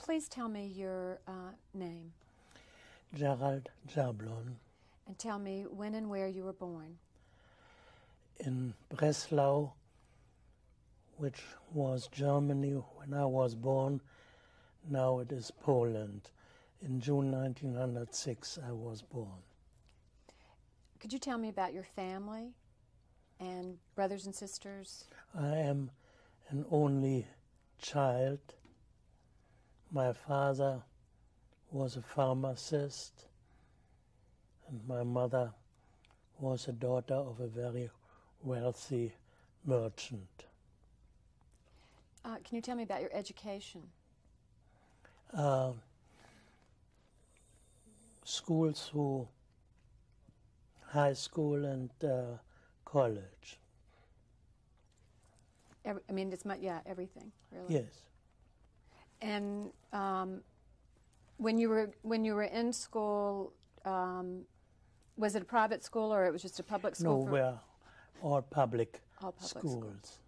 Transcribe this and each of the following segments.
Please tell me your name. Gerald Jablon. And tell me when and where you were born. In Breslau, which was Germany when I was born. Now it is Poland. In June 1906 I was born. Could you tell me about your family and brothers and sisters? I am an only child. My father was a pharmacist, and my mother was a daughter of a very wealthy merchant. Can you tell me about your education? School through high school and college. Everything, really. Yes. And when you were in school, was it a private school or it was just a public school? No, we're all public schools.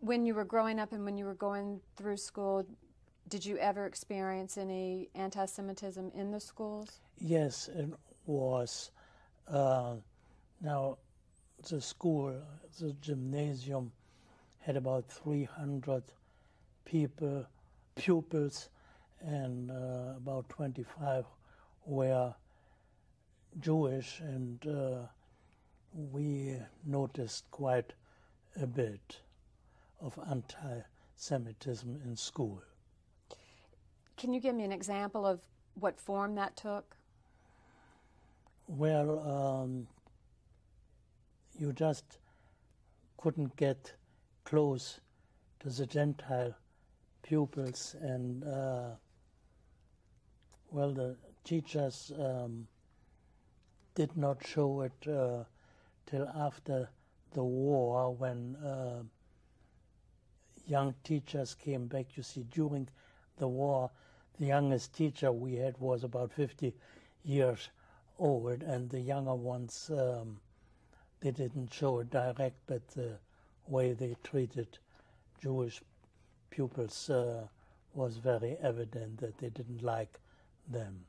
When you were growing up and when you were going through school, did you ever experience any anti-Semitism in the schools? Yes, it was. Now, the school, the gymnasium, had about 300 pupils, and about 25 were Jewish, and we noticed quite a bit of anti-Semitism in school. Can you give me an example of what form that took? Well, you just couldn't get close to the Gentile pupils, and the teachers did not show it till after the war, when young teachers came back. You see, during the war, the youngest teacher we had was about 50 years old, and the younger ones, they didn't show it direct, but the way they treated Jewish pupils was very evident that they didn't like them.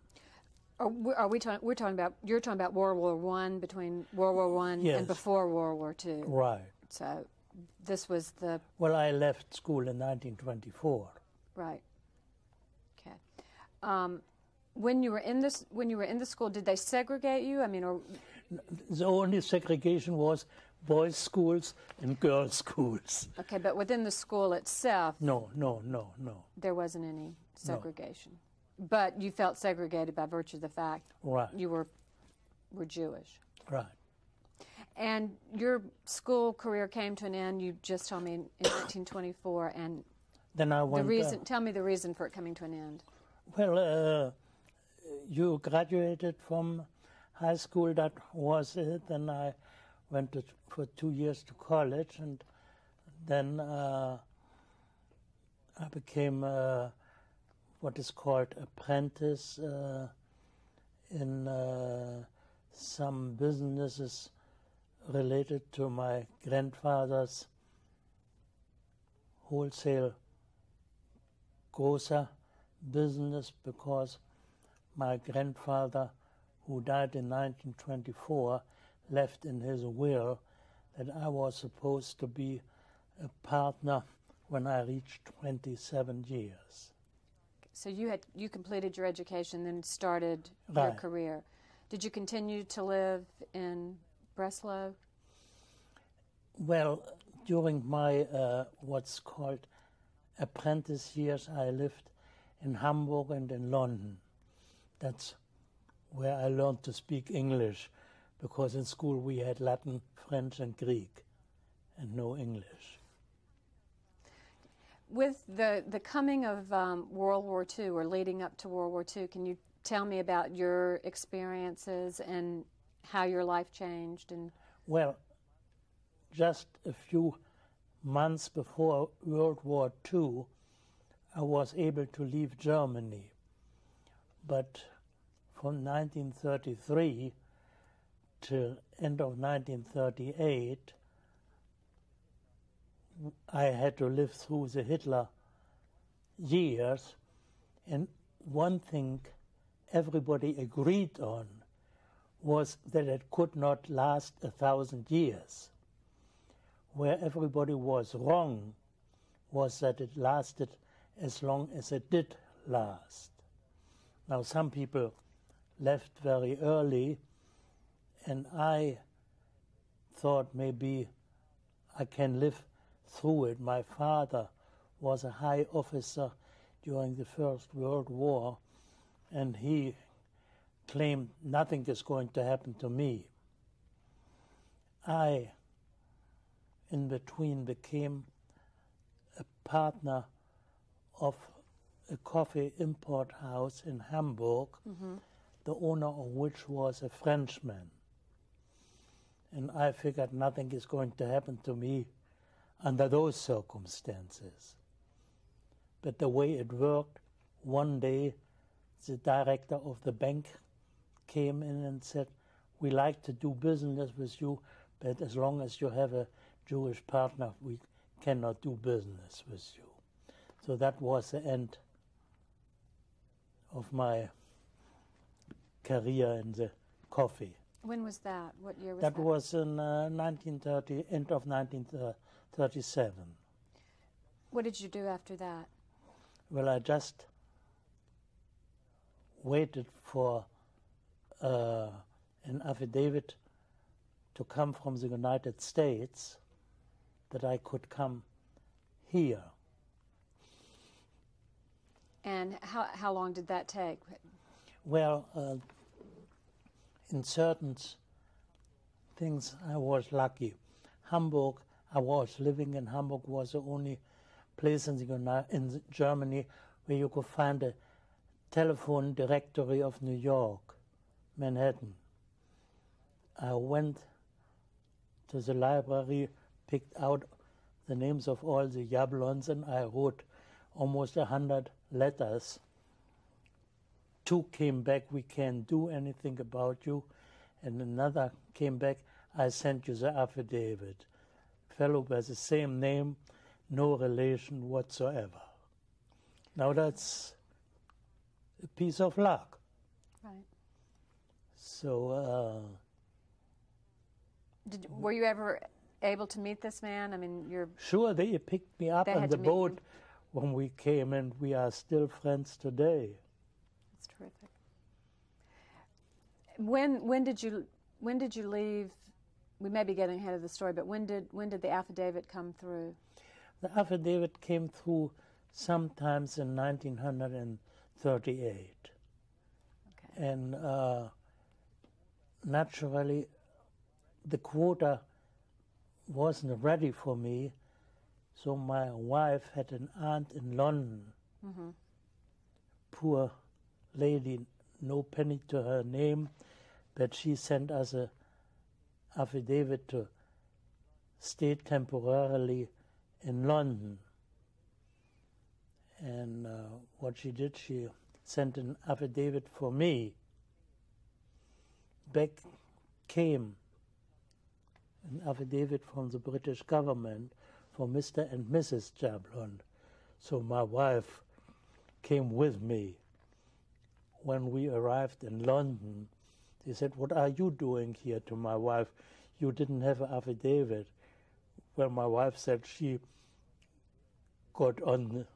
You're talking about World War I, between World War I yes. and before World War II. Right. So this was the... Well, I left school in 1924. Right. Okay. When you were in the school, did they segregate you? I mean, or the only segregation was boys' schools and girls' schools. Okay, but within the school itself, no. There wasn't any segregation. No. But you felt segregated by virtue of the fact you were Jewish. Right. And your school career came to an end, you just told me, in 1924, and then I went... tell me the reason for it coming to an end. Well, you graduated from high school, that was it. Then I went for 2 years to college, and then I became what is called apprentice in some businesses related to my grandfather's wholesale grocer business, because my grandfather, who died in 1924, left in his will that I was supposed to be a partner when I reached 27 years. So you completed your education, then started your career. Did you continue to live in Breslau? Well, during my what's called apprentice years, I lived in Hamburg and in London. That's where I learned to speak English, because in school we had Latin, French, and Greek, and no English. With the coming of World War II, or leading up to World War II, can you tell me about your experiences and how your life changed? And well, just a few months before World War II, I was able to leave Germany. But from 1933 till end of 1938, I had to live through the Hitler years, and one thing everybody agreed on was that it could not last 1,000 years. Where everybody was wrong was that it lasted as long as it did last. Now, some people left very early, and I thought maybe I can live through it. My father was a high officer during the First World War, and he claimed nothing is going to happen to me. I, in between, became a partner of a coffee import house in Hamburg, the owner of which was a Frenchman. And I figured nothing is going to happen to me under those circumstances. But the way it worked, one day the director of the bank came in and said, "We like to do business with you, but as long as you have a Jewish partner, we cannot do business with you." So that was the end of my career in the coffee. When was that? What year was that? That was in 1930, end of 1937. What did you do after that? Well, I just waited for an affidavit to come from the United States that I could come here. And how long did that take? Well, in certain things I was lucky. Hamburg, I was living in Hamburg, was the only place in Germany where you could find a telephone directory of New York, Manhattan. I went to the library, picked out the names of all the Jablons, and I wrote almost 100 letters. 2 came back, "We can't do anything about you," and another came back, "I sent you the affidavit." Fellow by the same name, no relation whatsoever. Now that's a piece of luck. Right. So, were you ever able to meet this man? I mean, sure, they picked me up on the boat when we came, and we are still friends today. That's terrific. When did you leave? We may be getting ahead of the story, but when did the affidavit come through? The affidavit came through sometimes in 1938. Okay. And naturally, the quota wasn't ready for me, so my wife had an aunt in London. Mm-hmm. Poor lady, no penny to her name, but she sent us a affidavit to stay temporarily in London. And what she did, she sent an affidavit for me. Back came an affidavit from the British government for Mr. and Mrs. Jablon. So my wife came with me. When we arrived in London, they said, "What are you doing here?" to my wife. "You didn't have an affidavit." Well, my wife said she got on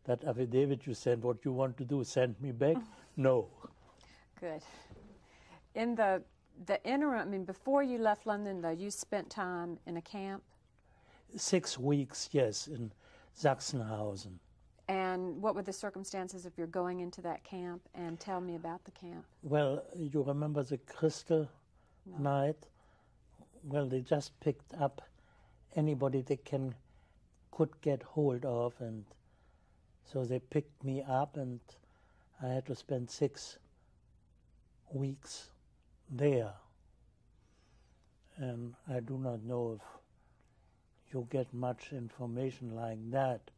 that affidavit you sent. "What you want to do, send me back?" No. Good. In the interim, I mean, before you left London, though, you spent time in a camp? 6 weeks, yes, in Sachsenhausen. And what were the circumstances of your going into that camp? And tell me about the camp. Well, you remember the Crystal Night? Well, they just picked up anybody they could get hold of, and so they picked me up, and I had to spend 6 weeks there. And I do not know if you get much information like that.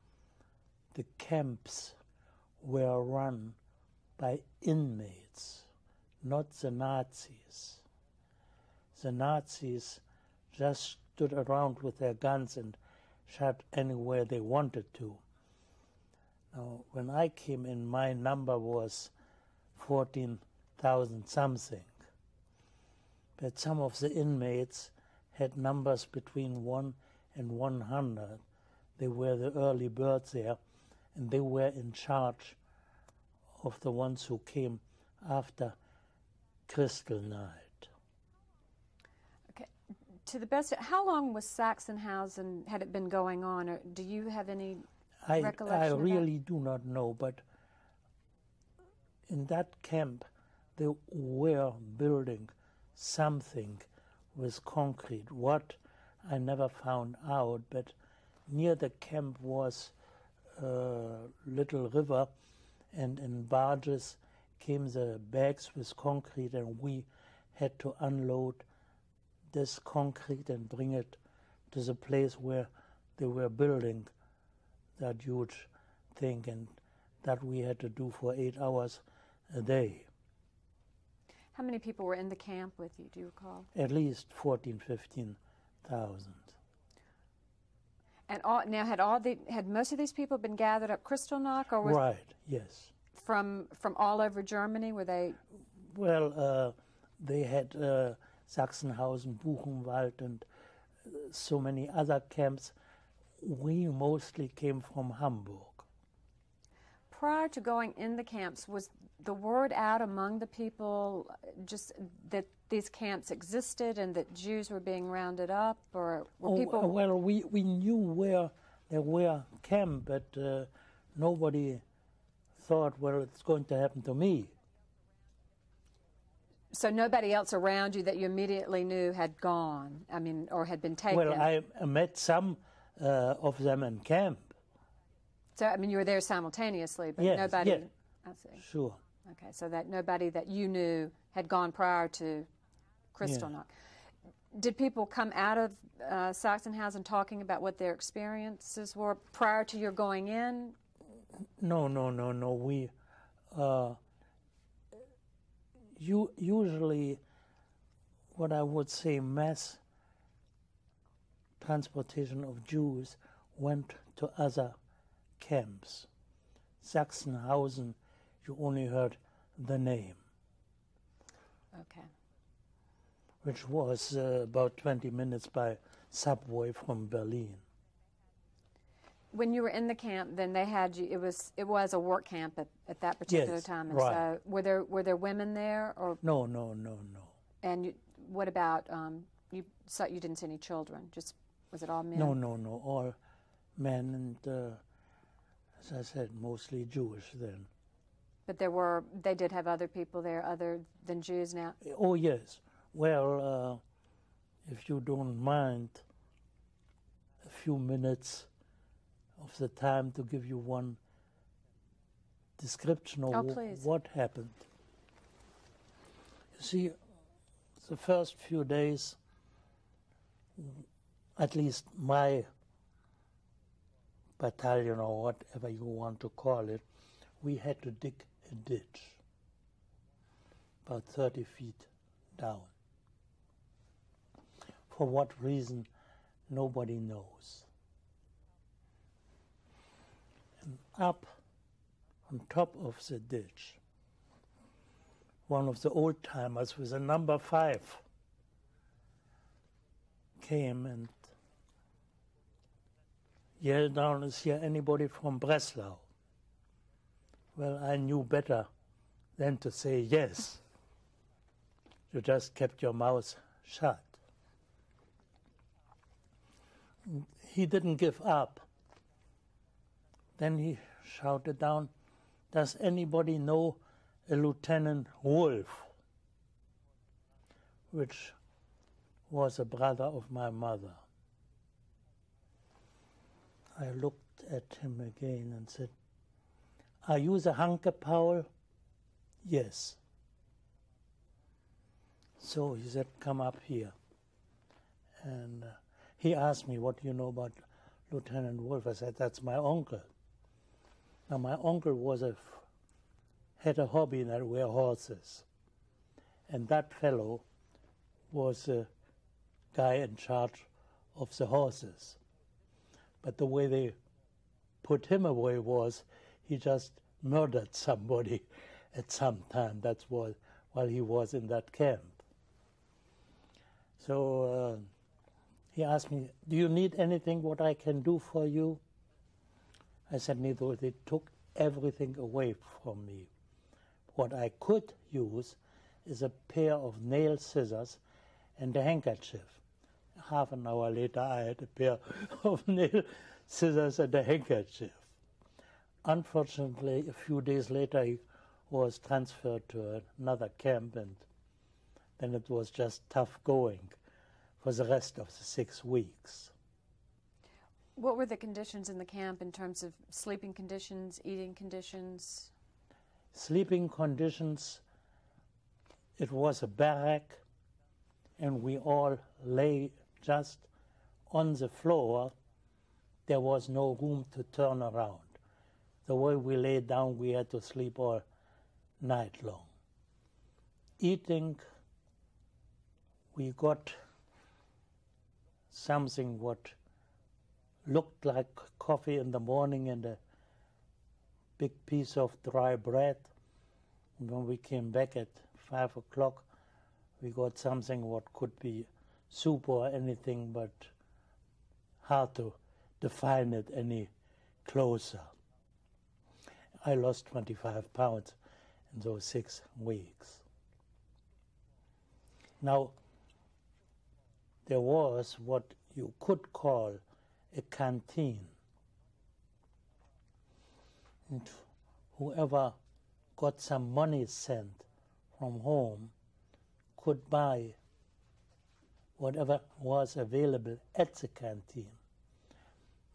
The camps were run by inmates, not the Nazis. The Nazis just stood around with their guns and shot anywhere they wanted to. Now, when I came in, my number was 14,000 something. But some of the inmates had numbers between 1 and 100. They were the early birds there, and they were in charge of the ones who came after Crystal Night. Okay. To the best, how long was Sachsenhausen, had it been going on, or do you have any recollection I of that? really do not know, but in that camp they were building something with concrete. What, I never found out, but near the camp was a little river, and in barges came the bags with concrete, and we had to unload this concrete and bring it to the place where they were building that huge thing, and that we had to do for 8 hours a day. How many people were in the camp with you, do you recall? At least 14,000, 15,000. And had most of these people been gathered up Kristallnacht, or was Right, yes. from all over Germany? Were they? Well, they had Sachsenhausen, Buchenwald, and so many other camps. We mostly came from Hamburg. Prior to going in the camps, was the word out among the people just that these camps existed and that Jews were being rounded up, or were people? Well, we knew where there were camps, but nobody thought, well, it's going to happen to me. So nobody else around you that you immediately knew had gone, I mean, or had been taken? Well, I met some of them in camp. So, I mean, you were there simultaneously, but Yes, nobody... yes. I see. Sure. Okay, so that nobody that you knew had gone prior to Kristallnacht. Did people come out of Sachsenhausen talking about what their experiences were prior to your going in? No. We usually, what I would say, mass transportation of Jews went to other camps. Sachsenhausen, you only heard the name. Okay. Which was about 20 minutes by subway from Berlin. When you were in the camp, then they had you. It was a work camp at that particular Yes, time. And right. so were there women there, or No. And what about you? So you didn't see any children? Just was it all men? No. All men, and as I said, mostly Jewish then. But they did have other people there other than Jews now? Oh, yes. Well, if you don't mind, a few minutes of the time to give you one description of what happened. You see, the first few days, at least my battalion, or whatever you want to call it, we had to dig a ditch about 30 feet down. For what reason, nobody knows. And up on top of the ditch, one of the old-timers with a number 5 came and yelled down, "Is here anybody from Breslau?" Well, I knew better than to say yes. You just kept your mouth shut. He didn't give up. Then he shouted down, "Does anybody know a Lieutenant Wolf?" Which was a brother of my mother. I looked at him again and said, "Are you the Hanke Paul?" "Yes." So he said, "Come up here." And he asked me, "What do you know about Lieutenant Wolf?" I said, "That's my uncle." Now, my uncle had a hobby that were horses. And that fellow was a guy in charge of the horses. But the way they put him away was he just murdered somebody at some time. That's while he was in that camp. So he asked me, do you need anything what I can do for you? I said, neither. They took everything away from me. What I could use is a pair of nail scissors and a handkerchief. Half an hour later, I had a pair of nail scissors and a handkerchief. Unfortunately, a few days later, he was transferred to another camp, and then it was just tough going for the rest of the 6 weeks. What were the conditions in the camp in terms of sleeping conditions, eating conditions? Sleeping conditions, it was a barrack, and we all lay just on the floor. There was no room to turn around. The way we lay down, we had to sleep all night long. Eating, we got something what looked like coffee in the morning and a big piece of dry bread. And when we came back at 5 o'clock, we got something what could be soup or anything, but hard to define it any closer. I lost 25 pounds in those 6 weeks. Now, there was what you could call a canteen. And whoever got some money sent from home could buy whatever was available at the canteen.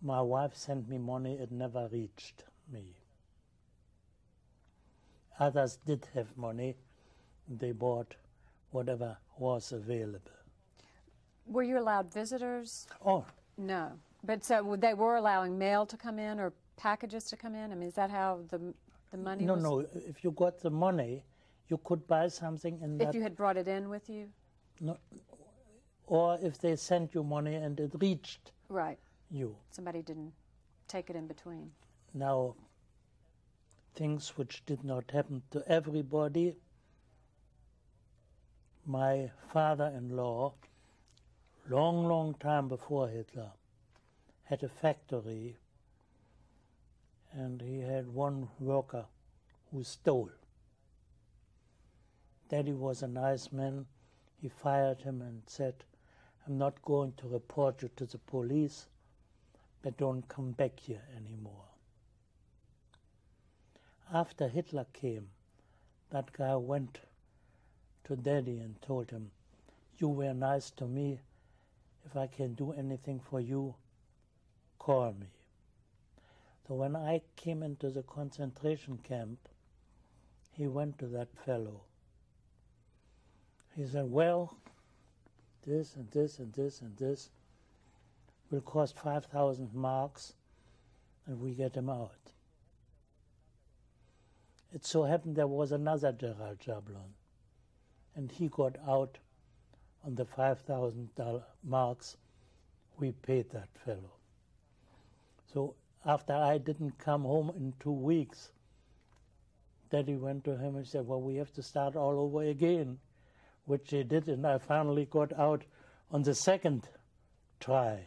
My wife sent me money, it never reached me. Others did have money, they bought whatever was available. Were you allowed visitors? Oh. No. But so they were allowing mail to come in or packages to come in? I mean, is that how the money was? No, if you got the money, you could buy something in that. If you had brought it in with you? No, or if they sent you money and it reached right. you. Somebody didn't take it in between. Now, things which did not happen to everybody. My father-in-law, long time before Hitler, had a factory, and he had one worker who stole. Daddy was a nice man. He fired him and said, I'm not going to report you to the police, but don't come back here anymore. After Hitler came, that guy went to Daddy and told him, you were nice to me. If I can do anything for you, call me. So when I came into the concentration camp, he went to that fellow. He said, well, this and this and this and this will cost 5,000 marks, and we get him out. It so happened there was another Gerald Jablon, and he got out on the 5,000 marks we paid that fellow. So after I didn't come home in 2 weeks, Daddy went to him and said, well, we have to start all over again, which he did, and I finally got out on the second try.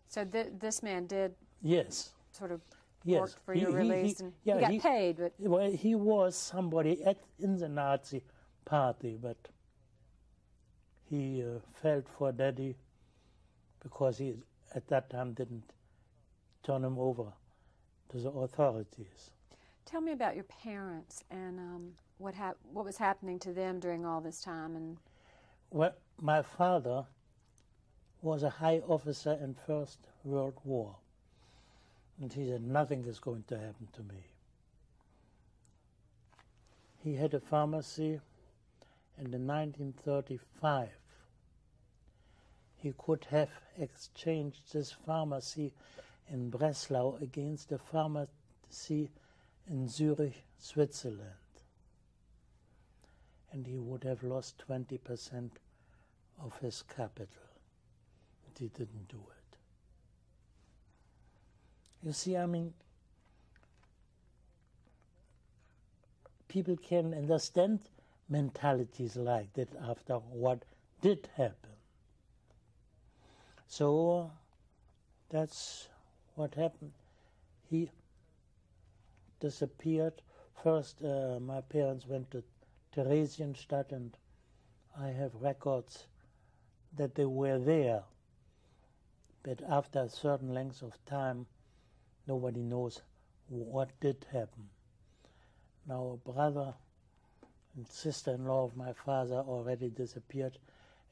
So this man did yes. sort of yes. worked for your release, and he got paid. But well, he was somebody in the Nazi party, but he felt for Daddy because he at that time didn't turn him over to the authorities. Tell me about your parents and what was happening to them during all this time. And well, my father was a high officer in First World War, and he said, nothing is going to happen to me. He had a pharmacy, and in 1935 he could have exchanged this pharmacy in Breslau against a pharmacy in Zurich, Switzerland. And he would have lost 20% of his capital. But he didn't do it. You see, I mean, people can understand mentalities like that after what did happen. So that's what happened. He disappeared. First, my parents went to Theresienstadt, and I have records that they were there. But after a certain length of time, nobody knows what did happen. Now, a brother and sister-in-law of my father already disappeared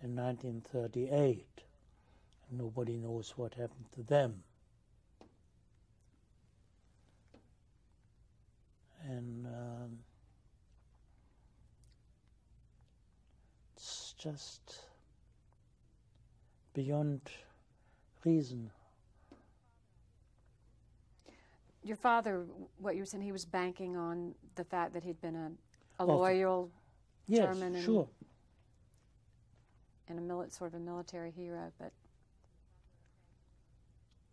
in 1938. And nobody knows what happened to them. And it's just beyond reason. Your father, what you were saying, he was banking on the fact that he'd been a loyal German, yes, sure, and sort of a military hero, but.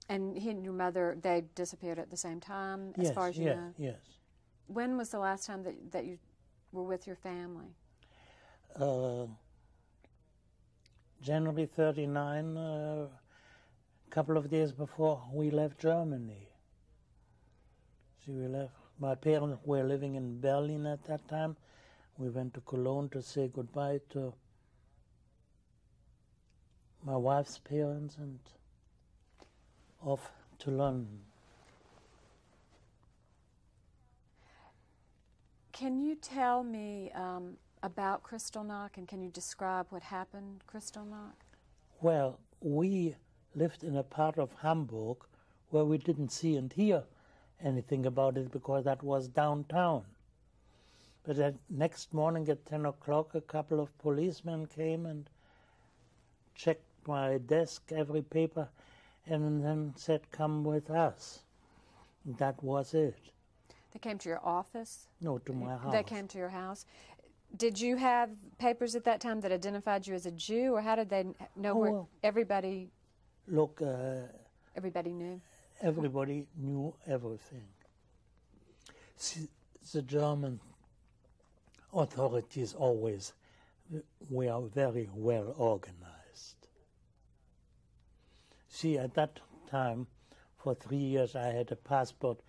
And he and your mother, they disappeared at the same time, as far as you know? Yes. When was the last time that you were with your family? January 39, a couple of days before we left Germany. So we left. My parents were living in Berlin at that time. We went to Cologne to say goodbye to my wife's parents and off to London. Can you tell me about Kristallnacht, and can you describe what happened Kristallnacht? Well, we lived in a part of Hamburg where we didn't see and hear anything about it because that was downtown. But the next morning at 10 o'clock, a couple of policemen came and checked my desk, every paper, and then said, "Come with us." And that was it. They came to your office? No, to my house. They came to your house. Did you have papers at that time that identified you as a Jew, or how did they know where everybody? Look, everybody knew. Everybody knew everything. See, the German authorities always were very well organized. See, at that time, for 3 years, I had a passport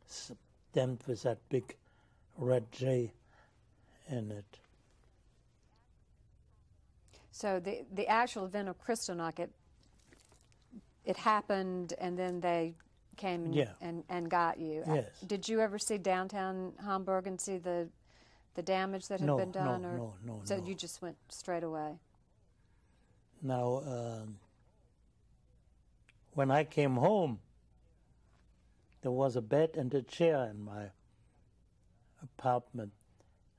stamped with that big red J in it. So the actual event of Kristallnacht, it happened, and then they came and got you. Yes. Did you ever see downtown Hamburg and see the damage that had been done? No. So you just went straight away? Now, when I came home, there was a bed and a chair in my apartment.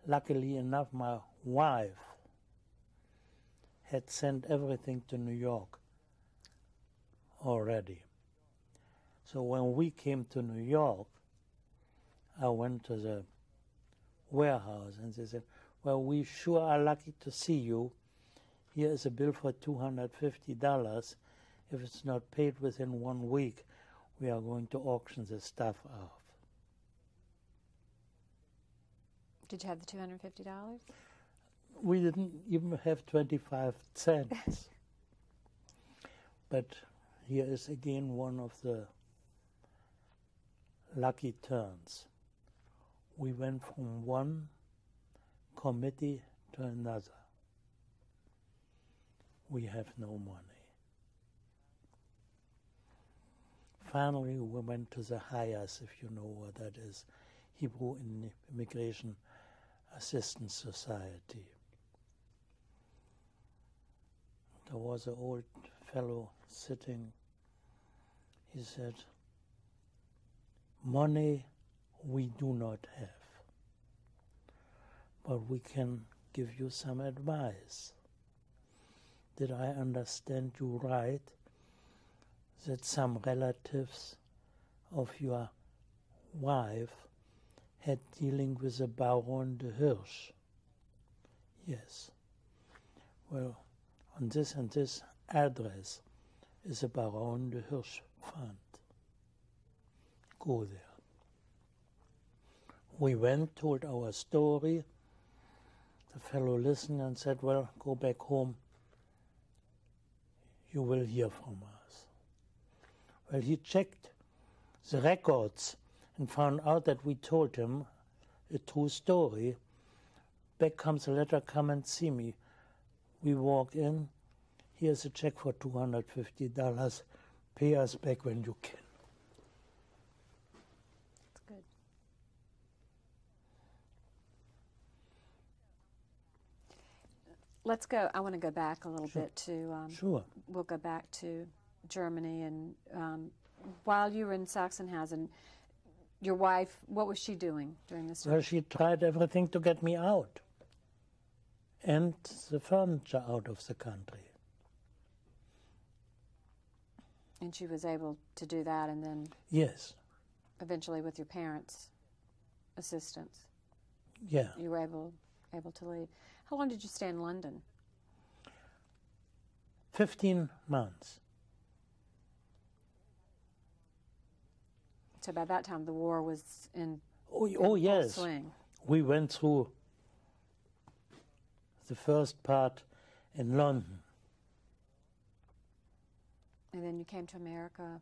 Luckily enough, my wife had sent everything to New York already. So when we came to New York, I went to the warehouse and they said, "Well, we sure are lucky to see you. Here is a bill for $250. If it's not paid within 1 week, we are going to auction the stuff off." Did you have the $250? We didn't even have 25 cents. But here is again one of the lucky turns. We went from one committee to another. We have no money. Finally, we went to the Hayas, if you know what that is, Hebrew Immigration Assistance Society. There was an old fellow sitting. He said, "Money we do not have, but we can give you some advice. Did I understand you right, that some relatives of your wife had dealing with the Baron de Hirsch?" "Yes." "Well, on this and this address is a Baron de Hirsch fund. Go there." We went, told our story. The fellow listened and said, well, go back home. You will hear from us. Well, he checked the records and found out that we told him a true story. Back comes a letter, come and see me. We walk in. Here's a check for $250. Pay us back when you can. That's good. Let's go. I want to go back a little bit to. Sure. We'll go back to Germany, and while you were in Sachsenhausen, your wife, what was she doing during this time? Well, she tried everything to get me out, and the furniture out of the country. And she was able to do that, and then Yes. eventually, with your parents' assistance, Yeah. you were able to leave. How long did you stay in London? 15 months. So by that time, the war was in Oh full yes. swing. We went through the first part in London. And then you came to America.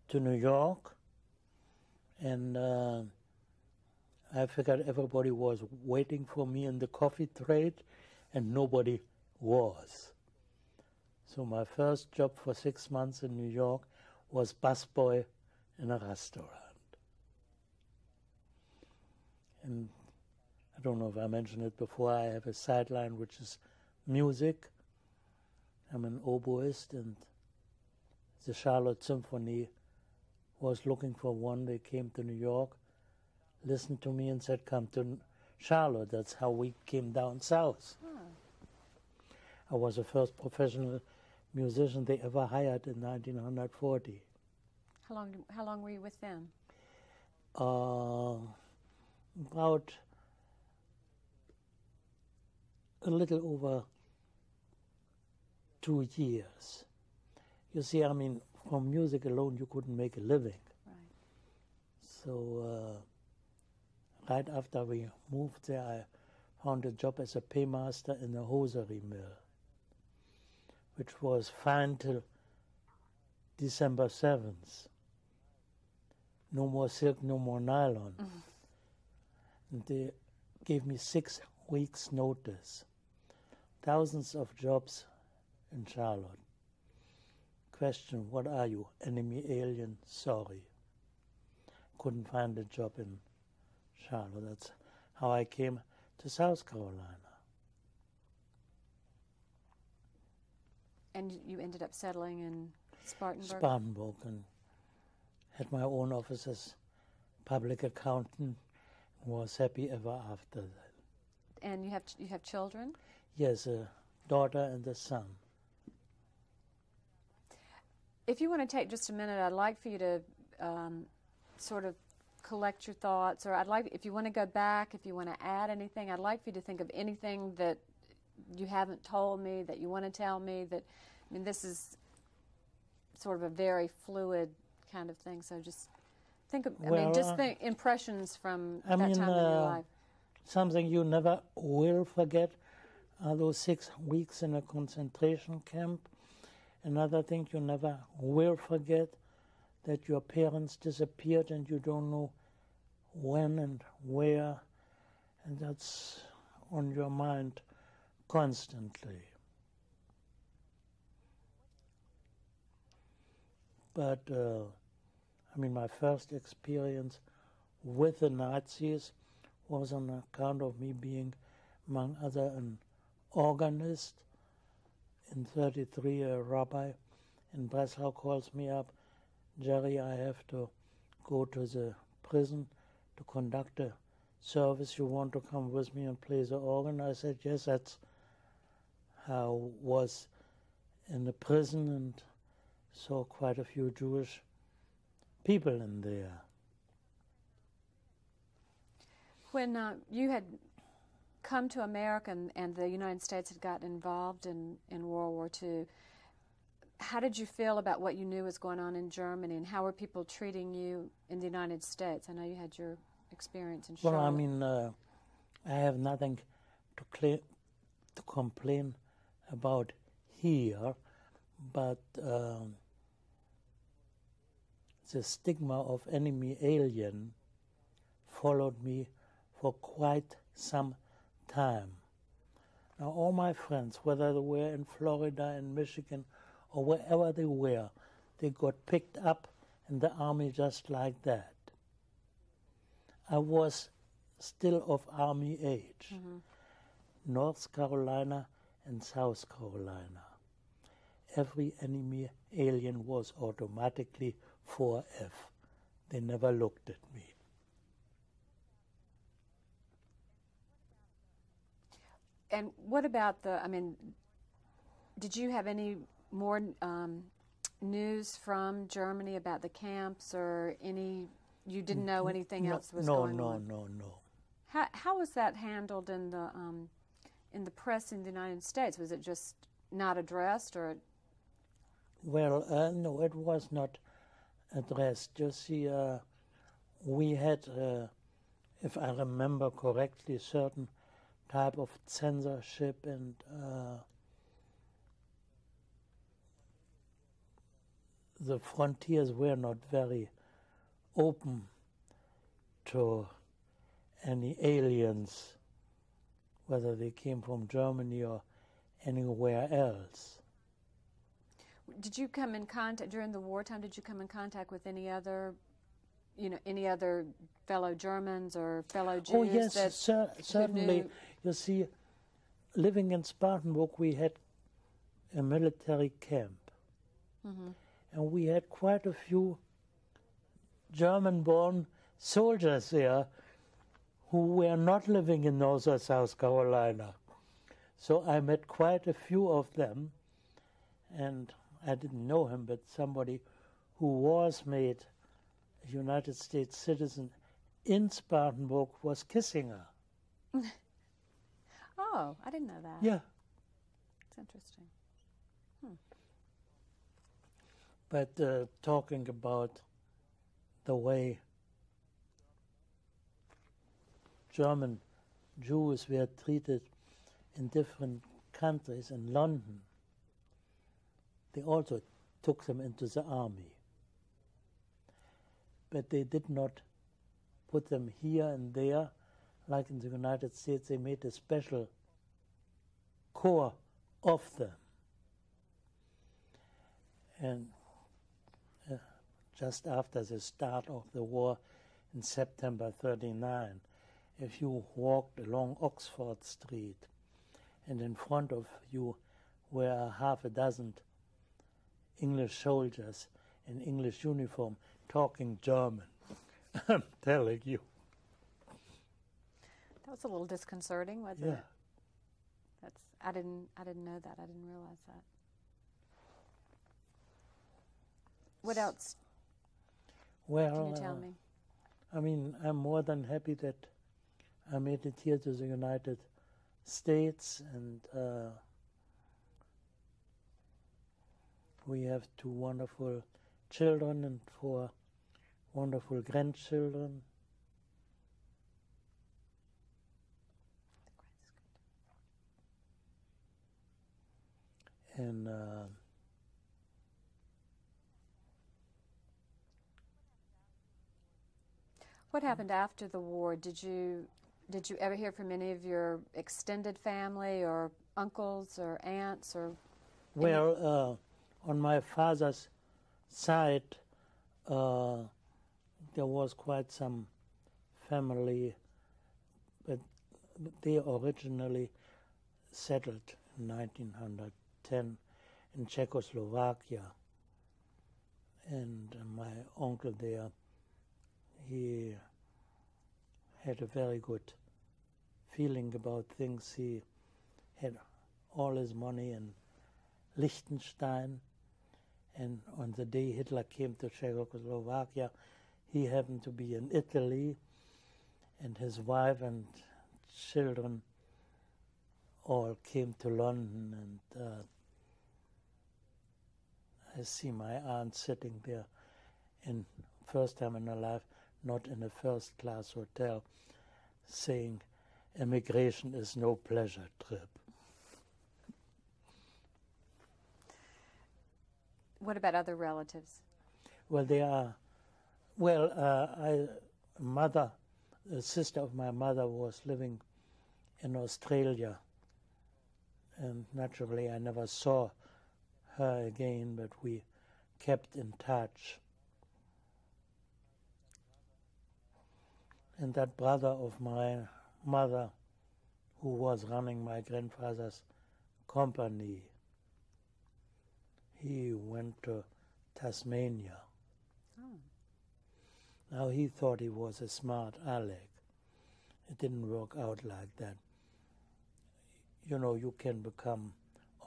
To New York, and I figured everybody was waiting for me in the coffee trade, and nobody was. So my first job for 6 months in New York was busboy in a restaurant. And I don't know if I mentioned it before, I have a sideline which is music. I'm an oboist, and the Charlotte Symphony was looking for one. They came to New York, listened to me and said, come to Charlotte. That's how we came down south. I was the first professional musician they ever hired in 1940. How long were you with them? About a little over 2 years. You see, I mean, from music alone, you couldn't make a living. Right. So right after we moved there, I found a job as a paymaster in a hosiery mill, which was fine till December 7th. No more silk, no more nylon. And they gave me 6 weeks' notice. Thousands of jobs in Charlotte. Question, what are you? Enemy, alien? Sorry. Couldn't find a job in Charlotte. That's how I came to South Carolina. And you ended up settling in Spartanburg? Spartanburg, and had my own office as public accountant, and was happy ever after that. And you have children? Yes, a daughter and a son. If you want to take just a minute, I'd like for you to sort of collect your thoughts, or I'd like, if you want to go back, if you want to add anything, I'd like for you to think of anything that you haven't told me, that you want to tell me. That, I mean, this is sort of a very fluid kind of thing, so just think of, think impressions from that time in your life. Something you never will forget are those 6 weeks in a concentration camp. Another thing you never will forget, that your parents disappeared and you don't know when and where, and that's on your mind constantly. But, I mean, my first experience with the Nazis was on account of me being, among other, an organist. In 1933, a rabbi in Breslau calls me up, Jerry, I have to go to the prison to conduct a service. You want to come with me and play the organ? I said, yes, that's how I was in the prison and saw quite a few Jewish people in there. When you had come to America and the United States had gotten involved in World War II, how did you feel about what you knew was going on in Germany, and how were people treating you in the United States? I know you had your experience in Charlotte? Well, I mean, I have nothing to complain about here, but the stigma of enemy alien followed me for quite some time. Now, all my friends, whether they were in Florida, in Michigan, or wherever they were, they got picked up in the army just like that. I was still of army age. Mm-hmm. North Carolina and South Carolina. Every enemy alien was automatically 4F. They never looked at me. And what about did you have any more news from Germany about the camps, or you didn't know anything else was going on? No. How was that handled in the press in the United States? Was it just not addressed, or? Well, no, it was not addressed. You see, we had, if I remember correctly, certain type of censorship, and the frontiers were not very open to any aliens, whether they came from Germany or anywhere else. Did you come in contact during the wartime? Did you come in contact with any other fellow Germans or fellow Jews? Oh yes, certainly. You see, living in Spartanburg, we had a military camp, mm-hmm. and we had quite a few German-born soldiers there who were not living in North or South Carolina. So I met quite a few of them, and I didn't know him, but somebody who was made a United States citizen in Spartanburg was kissing her. Oh, I didn't know that. Yeah. It's interesting. But talking about the way German Jews were treated in different countries, in London, they also took them into the army. But they did not put them here and there. Like in the United States, they made a special corps of them. And just after the start of the war in September 1939, if you walked along Oxford Street and in front of you were half a dozen English soldiers in English uniform talking German, I'm telling you. That was a little disconcerting, wasn't Yeah. it? I didn't know that. I didn't realize that. What else Well, can you tell me? I mean, I'm more than happy that I made it here to the United States, and we have 2 wonderful children and 4 wonderful grandchildren. And What happened after the war? Did you ever hear from any of your extended family or uncles or aunts or? well, on my father's side, there was quite some family, but they originally settled in 1910 in Czechoslovakia. And my uncle there, he had a very good feeling about things. He had all his money in Liechtenstein, and on the day Hitler came to Czechoslovakia, he happened to be in Italy, and his wife and children all came to London, and I see my aunt sitting there, and first time in her life, not in a first-class hotel, saying, "Immigration is no pleasure trip." What about other relatives? Well, they are. Well, a sister of my mother was living in Australia, and naturally I never saw her again, but we kept in touch. And that brother of my mother, who was running my grandfather's company, he went to Tasmania. Oh. Now he thought he was a smart aleck. It didn't work out like that. You know, you can become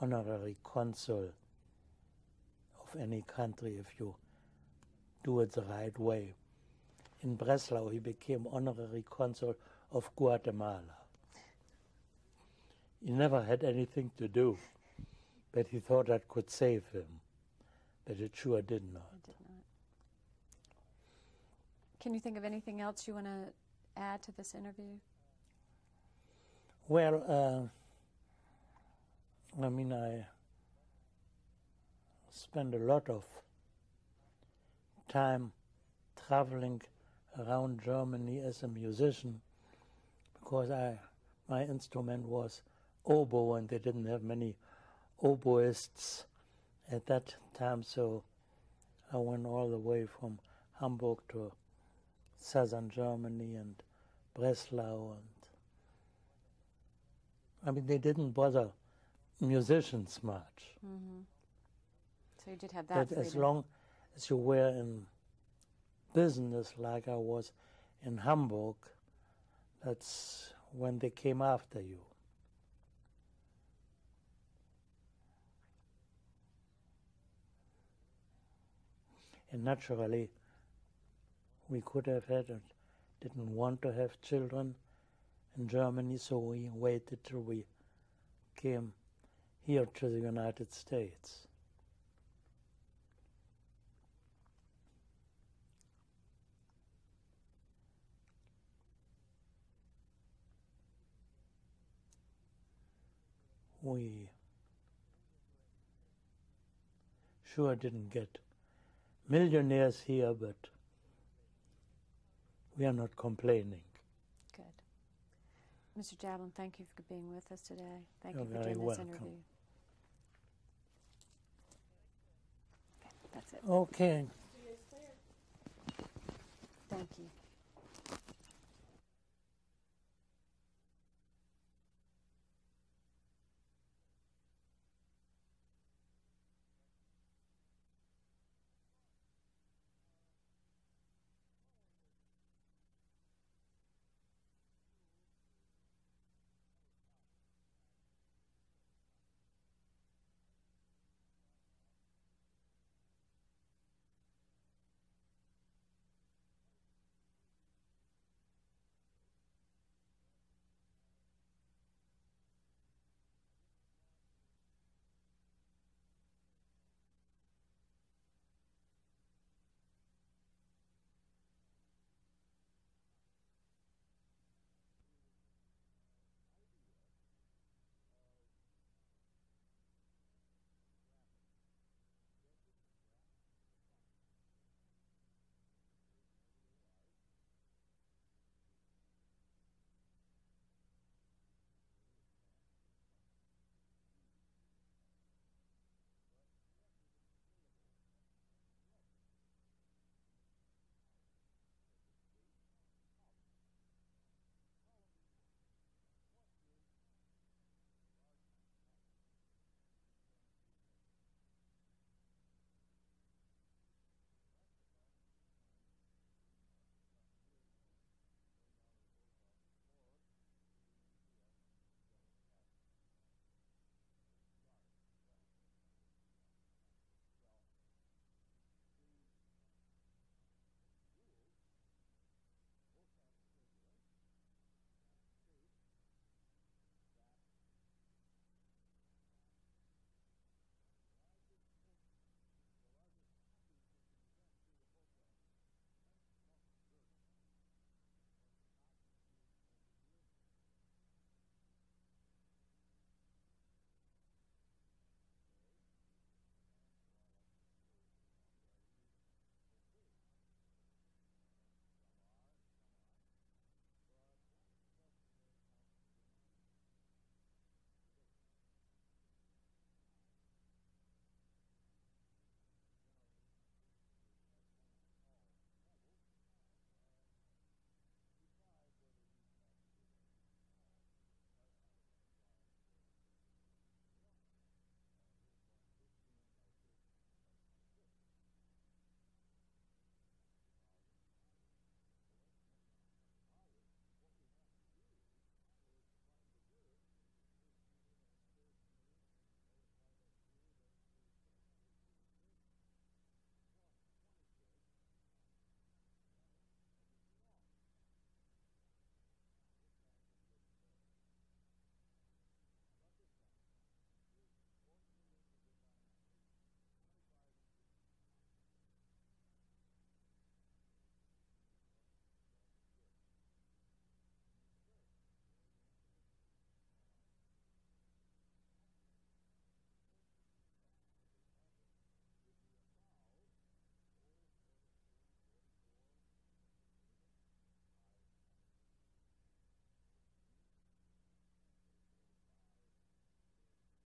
honorary consul of any country if you do it the right way. In Breslau, he became honorary consul of Guatemala. He never had anything to do, but he thought that could save him. But it sure did not. It did not. Can you think of anything else you want to add to this interview? Well, I spent a lot of time traveling around Germany as a musician, because my instrument was oboe, and they didn't have many oboists at that time, so I went all the way from Hamburg to southern Germany and Breslau, and they didn't bother musicians much. Mm-hmm. So you did have that But as long as you were in business, like I was in Hamburg, that's when they came after you. And naturally, we could have had and didn't want to have children in Germany, so we waited till we came here to the United States. We sure didn't get millionaires here, but we are not complaining. Good. Mr. Jablon, thank you for being with us today. Thank You're you for very doing this welcome. interview. Okay, that's it. Okay.